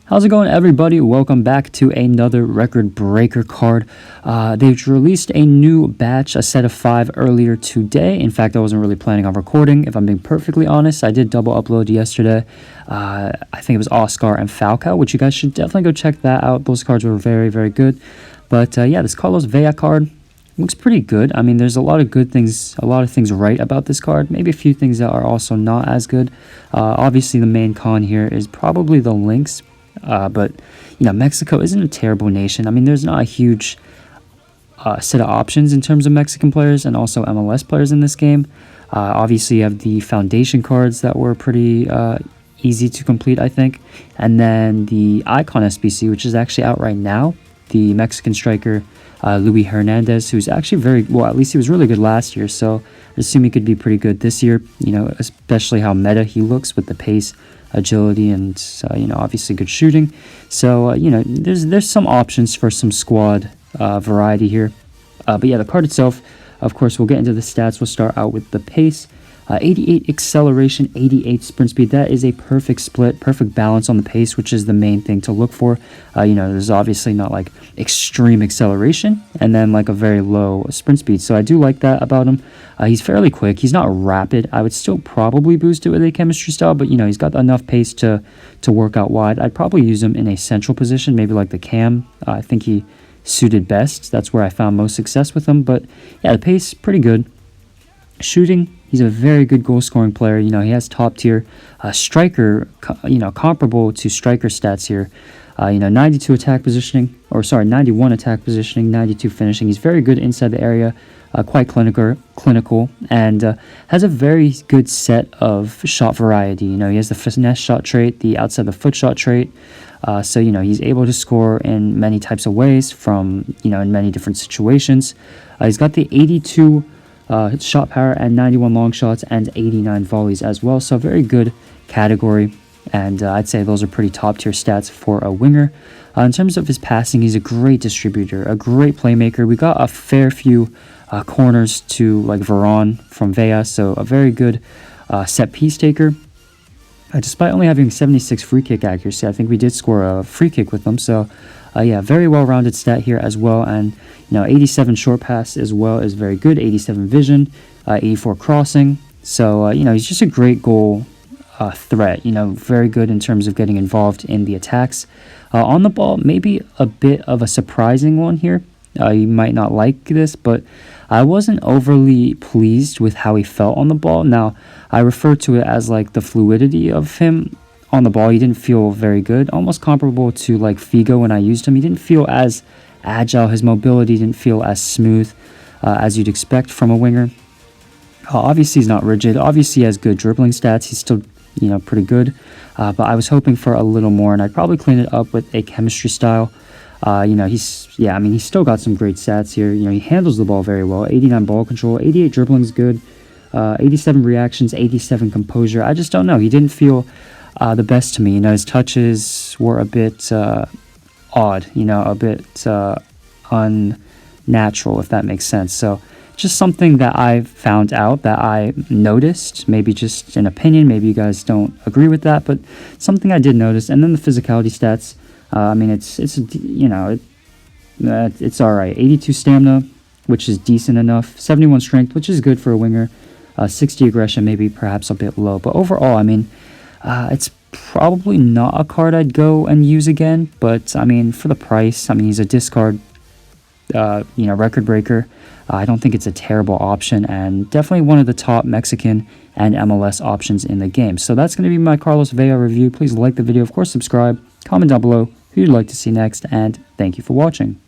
How's it going, everybody? Welcome back to another record breaker card. They've released a new batch, a set of 5 earlier today. In fact, I wasn't really planning on recording, if I'm being perfectly honest. I did double upload yesterday. I think it was Oscar and Falcao, which you guys should definitely go check that out. Those cards were very, very good. But yeah, this Carlos Vela card looks pretty good. I mean, there's a lot of good things, a lot of things right about this card. Maybe a few things that are also not as good. Obviously, the main con here is probably the links. But, you know, Mexico isn't a terrible nation. I mean, there's not a huge set of options in terms of Mexican players and also MLS players in this game. Obviously, you have the foundation cards that were pretty easy to complete, I think. And then the Icon SBC, which is actually out right now. The Mexican striker, Luis Hernandez, who's actually very, well, at least he was really good last year. So I assume he could be pretty good this year, you know, especially how meta he looks with the pace, agility, and you know, obviously good shooting. So you know, there's some options for some squad variety here. But yeah, the card itself, of course, we'll get into the stats. We'll start out with the pace. 88 acceleration, 88 sprint speed. That is a perfect split, perfect balance on the pace, which is the main thing to look for. You know, there's obviously not like extreme acceleration and then like a very low sprint speed. So I do like that about him. He's fairly quick. He's not rapid. I would still probably boost it with a chemistry style, but you know, he's got enough pace to work out wide. I'd probably use him in a central position, maybe like the cam. I think he suited best. That's where I found most success with him. But yeah, the pace, pretty good. Shooting, he's a very good goal-scoring player. You know, he has top-tier striker, you know, comparable to striker stats here. You know, 92 attack positioning, or sorry, 91 attack positioning, 92 finishing. He's very good inside the area, quite clinical, and has a very good set of shot variety. You know, he has the finesse shot trait, the outside the foot shot trait. So, you know, he's able to score in many types of ways from, you know, in many different situations. He's got the 82 shot power and 91 long shots and 89 volleys as well. So very good category, and I'd say those are pretty top tier stats for a winger. In terms of his passing, he's a great distributor, a great playmaker. We got a fair few corners to like Varane from Vela, so a very good set piece taker. Despite only having 76 free kick accuracy, I think we did score a free kick with them. So yeah, very well-rounded stat here as well. And, you know, 87 short pass as well is very good. 87 vision, 84 crossing. So, you know, he's just a great goal threat. You know, very good in terms of getting involved in the attacks. On the ball, maybe a bit of a surprising one here. You might not like this, but I wasn't overly pleased with how he felt on the ball. Now, I refer to it as like the fluidity of him on the ball. He didn't feel very good, almost comparable to like Figo when I used him. He didn't feel as agile. His mobility didn't feel as smooth as you'd expect from a winger. Obviously, he's not rigid. Obviously, he has good dribbling stats. He's still, you know, pretty good. But I was hoping for a little more, and I'd probably clean it up with a chemistry style. You know, he's still got some great stats here. You know, he handles the ball very well. 89 ball control, 88 dribbling is good. 87 reactions, 87 composure. I just don't know. He didn't feel the best to me. You know, his touches were a bit odd, you know, a bit unnatural, if that makes sense. So just something that I found out, that I noticed, maybe just an opinion, maybe you guys don't agree with that, but something I did notice. And then the physicality stats, I mean, it's you know, it's all right. 82 stamina, which is decent enough. 71 strength, which is good for a winger. 60 aggression, maybe perhaps a bit low. But overall, I mean, it's probably not a card I'd go and use again. But, I mean, for the price, I mean, he's a discard, you know, record breaker. I don't think it's a terrible option, and definitely one of the top Mexican and MLS options in the game. So that's going to be my Carlos Vela review. Please like the video. Of course, subscribe. Comment down below who you'd like to see next, and thank you for watching.